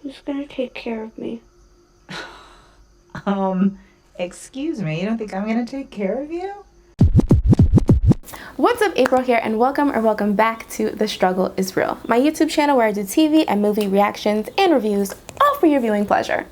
Who's gonna take care of me? Excuse me, you don't think I'm gonna take care of you? What's up, April here, and welcome back to The Struggle is Real, my YouTube channel where I do TV and movie reactions and reviews, all for your viewing pleasure.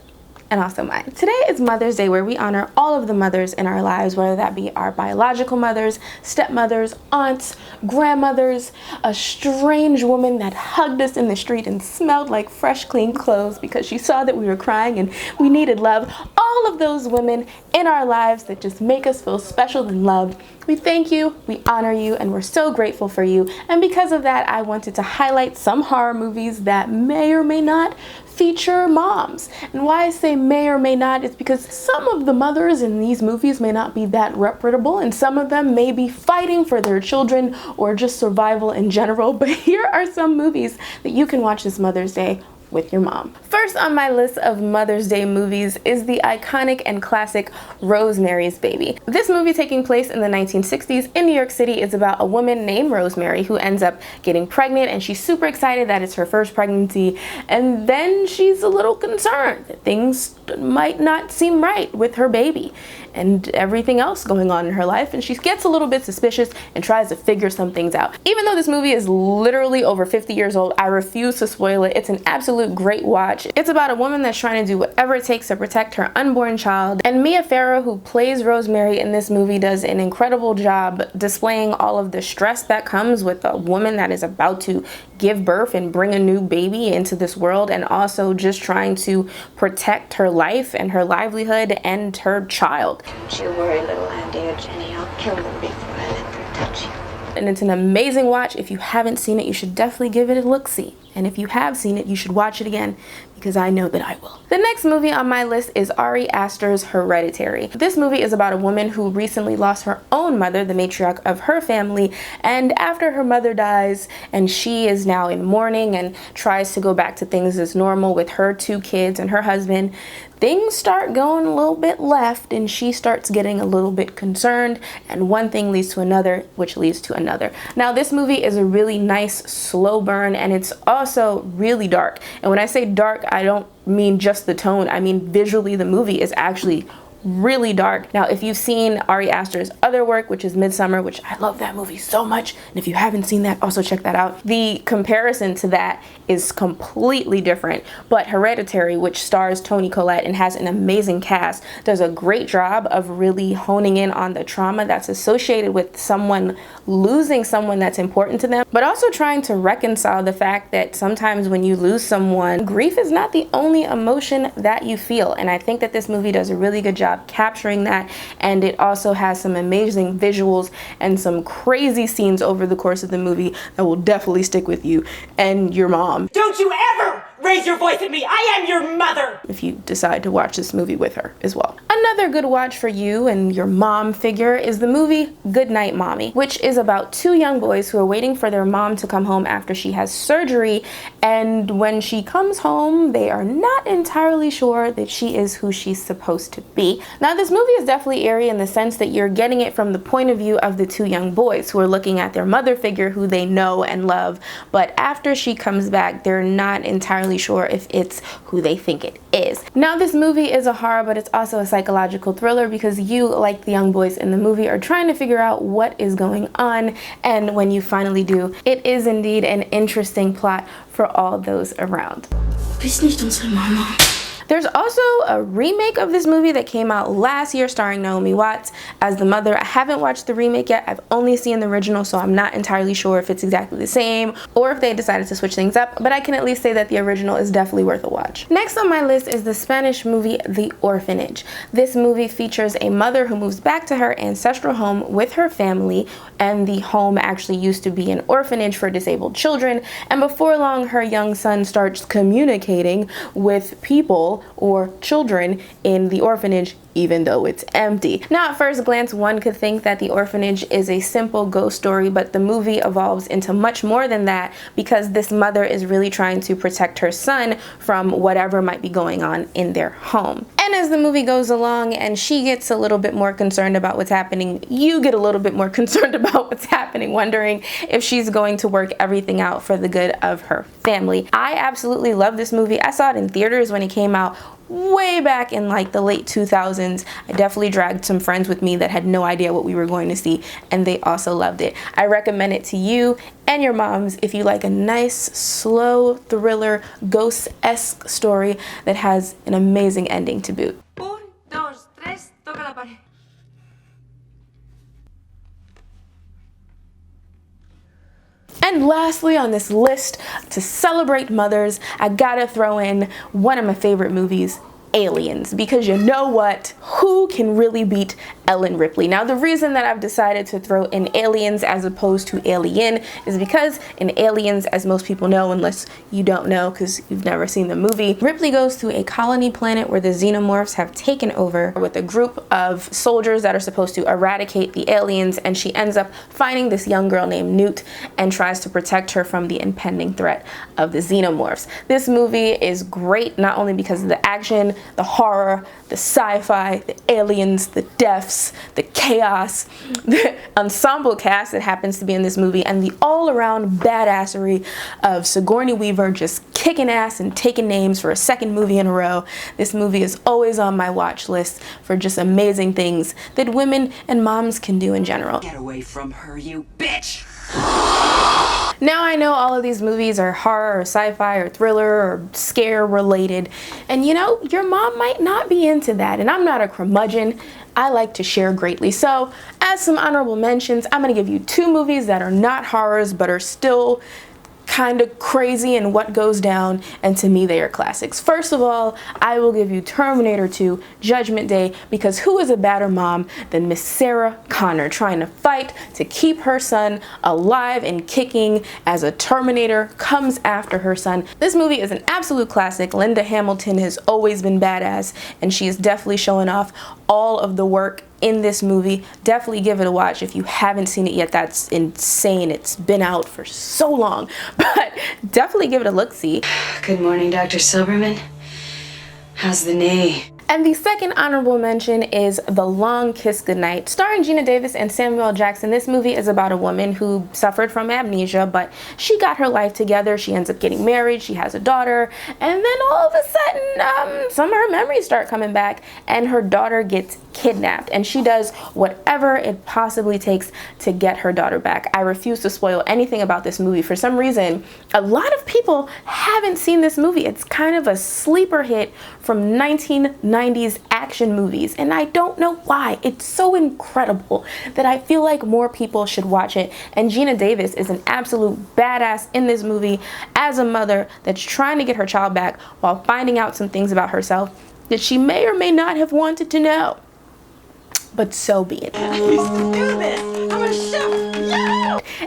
And also mine. Today is Mother's Day, where we honor all of the mothers in our lives, whether that be our biological mothers, stepmothers, aunts, grandmothers, a strange woman that hugged us in the street and smelled like fresh, clean clothes because she saw that we were crying and we needed love. All of those women in our lives that just make us feel special and loved. We thank you, we honor you, and we're so grateful for you. And because of that, I wanted to highlight some horror movies that may or may not feature moms. And why I say may or may not is because some of the mothers in these movies may not be that reputable, and some of them may be fighting for their children or just survival in general. But here are some movies that you can watch this Mother's Day with your mom. First on my list of Mother's Day movies is the iconic and classic Rosemary's Baby. This movie, taking place in the 1960s in New York City, is about a woman named Rosemary who ends up getting pregnant, and she's super excited that it's her first pregnancy, and then she's a little concerned that things might not seem right with her baby and everything else going on in her life, and she gets a little bit suspicious and tries to figure some things out. Even though this movie is literally over 50 years old, I refuse to spoil it. It's an absolute great watch. It's about a woman that's trying to do whatever it takes to protect her unborn child, and Mia Farrow, who plays Rosemary in this movie, does an incredible job displaying all of the stress that comes with a woman that is about to give birth and bring a new baby into this world, and also just trying to protect her life and her livelihood and her child. Don't you worry, little Andy or Jenny. I'll kill them before I let them touch you. And it's an amazing watch. If you haven't seen it, you should definitely give it a look-see. And if you have seen it, you should watch it again, because I know that I will. The next movie on my list is Ari Aster's Hereditary. This movie is about a woman who recently lost her own mother, the matriarch of her family, and after her mother dies and she is now in mourning and tries to go back to things as normal with her two kids and her husband, things start going a little bit left, and she starts getting a little bit concerned, and one thing leads to another, which leads to another. Now, this movie is a really nice slow burn, and it's also really dark. And when I say dark, I don't mean just the tone. I mean visually, the movie is actually really dark. Now, if you've seen Ari Aster's other work, which is Midsummer, which I love that movie so much, and if you haven't seen that, also check that out. The comparison to that is completely different, but Hereditary, which stars Toni Collette and has an amazing cast, does a great job of really honing in on the trauma that's associated with someone losing someone that's important to them, but also trying to reconcile the fact that sometimes when you lose someone, grief is not the only emotion that you feel. And I think that this movie does a really good job capturing that, and it also has some amazing visuals and some crazy scenes over the course of the movie that will definitely stick with you and your mom. Don't you ever raise your voice at me! I am your mother! If you decide to watch this movie with her as well. Another good watch for you and your mom figure is the movie Good Night Mommy, which is about two young boys who are waiting for their mom to come home after she has surgery, and when she comes home, they are not entirely sure that she is who she's supposed to be. Now, this movie is definitely eerie in the sense that you're getting it from the point of view of the two young boys who are looking at their mother figure who they know and love, but after she comes back, they're not entirely sure if it's who they think it is. Now, this movie is a horror, but it's also a psychological thriller because you, like the young boys in the movie, are trying to figure out what is going on, and when you finally do, it is indeed an interesting plot for all those around. Bist nicht unsere Mama. There's also a remake of this movie that came out last year starring Naomi Watts as the mother. I haven't watched the remake yet. I've only seen the original, so I'm not entirely sure if it's exactly the same or if they decided to switch things up, but I can at least say that the original is definitely worth a watch. Next on my list is the Spanish movie The Orphanage. This movie features a mother who moves back to her ancestral home with her family, and the home actually used to be an orphanage for disabled children, and before long her young son starts communicating with people or children in the orphanage, even though it's empty. Now, at first glance, one could think that the orphanage is a simple ghost story, but the movie evolves into much more than that because this mother is really trying to protect her son from whatever might be going on in their home. And And as the movie goes along and she gets a little bit more concerned about what's happening, you get a little bit more concerned about what's happening, wondering if she's going to work everything out for the good of her family. I absolutely love this movie. I saw it in theaters when it came out way back in like the late 2000s. I definitely dragged some friends with me that had no idea what we were going to see, and they also loved it. I recommend it to you and your moms if you like a nice, slow thriller, ghost-esque story that has an amazing ending to boot. Un, dos, tres, toca la pared. And lastly on this list, to celebrate mothers, I gotta throw in one of my favorite movies, Aliens, because you know what? Who can really beat Ellen Ripley? Now, the reason that I've decided to throw in Aliens as opposed to Alien is because in Aliens, as most people know, unless you don't know because you've never seen the movie, Ripley goes to a colony planet where the xenomorphs have taken over with a group of soldiers that are supposed to eradicate the aliens, and she ends up finding this young girl named Newt and tries to protect her from the impending threat of the xenomorphs. This movie is great, not only because of the action, the horror, the sci-fi, the aliens, the deaths, the chaos, the ensemble cast that happens to be in this movie, and the all-around badassery of Sigourney Weaver just kicking ass and taking names for a second movie in a row. This movie is always on my watch list for just amazing things that women and moms can do in general. Get away from her, you bitch! Now I know all of these movies are horror or sci-fi or thriller or scare related, and you know, your mom might not be into that, and I'm not a curmudgeon. I like to share greatly. So as some honorable mentions, I'm gonna give you two movies that are not horrors but are still kind of crazy in what goes down, and to me they are classics. First of all, I will give you Terminator 2 Judgment Day, because who is a badder mom than Miss Sarah Connor trying to fight to keep her son alive and kicking as a Terminator comes after her son. This movie is an absolute classic. Linda Hamilton has always been badass, and she is definitely showing off all of the work in this movie. Definitely give it a watch if you haven't seen it yet. That's insane. It's been out for so long, but definitely give it a look-see. Good morning, Dr. Silberman. How's the knee? And the second honorable mention is The Long Kiss Goodnight, starring Gina Davis and Samuel L. Jackson. This movie is about a woman who suffered from amnesia, but she got her life together. She ends up getting married. She has a daughter, and then all of a sudden, some of her memories start coming back, and her daughter gets kidnapped, and she does whatever it possibly takes to get her daughter back. I refuse to spoil anything about this movie. For some reason, a lot of people haven't seen this movie. It's kind of a sleeper hit from 1990s action movies, and I don't know why. It's so incredible that I feel like more people should watch it. And Gina Davis is an absolute badass in this movie as a mother that's trying to get her child back while finding out some things about herself that she may or may not have wanted to know. But so be it.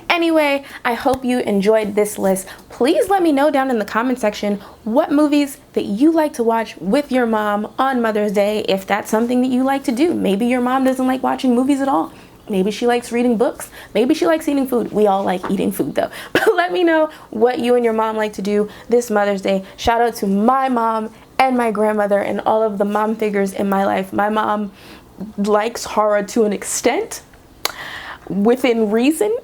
Anyway, I hope you enjoyed this list. Please let me know down in the comment section what movies that you like to watch with your mom on Mother's Day, if that's something that you like to do. Maybe your mom doesn't like watching movies at all. Maybe she likes reading books. Maybe she likes eating food. We all like eating food though. But let me know what you and your mom like to do this Mother's Day. Shout out to my mom and my grandmother and all of the mom figures in my life. My mom likes horror to an extent, within reason,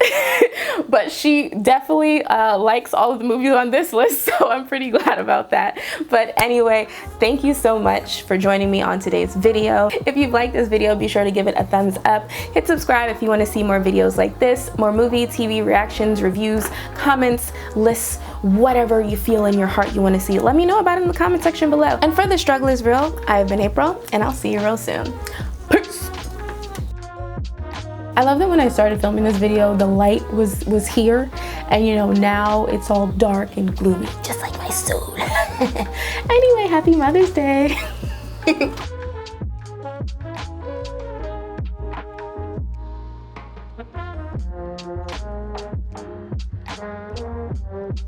but she definitely likes all of the movies on this list, so I'm pretty glad about that. But anyway, thank you so much for joining me on today's video. If you've liked this video, be sure to give it a thumbs up. Hit subscribe if you want to see more videos like this, more movie, TV reactions, reviews, comments, lists, whatever you feel in your heart you want to see. Let me know about it in the comment section below. And for The Struggle is Real, I've been April, and I'll see you real soon. Peace! I love that when I started filming this video, the light was here, and you know, now it's all dark and gloomy, just like my soul. Anyway, happy Mother's Day.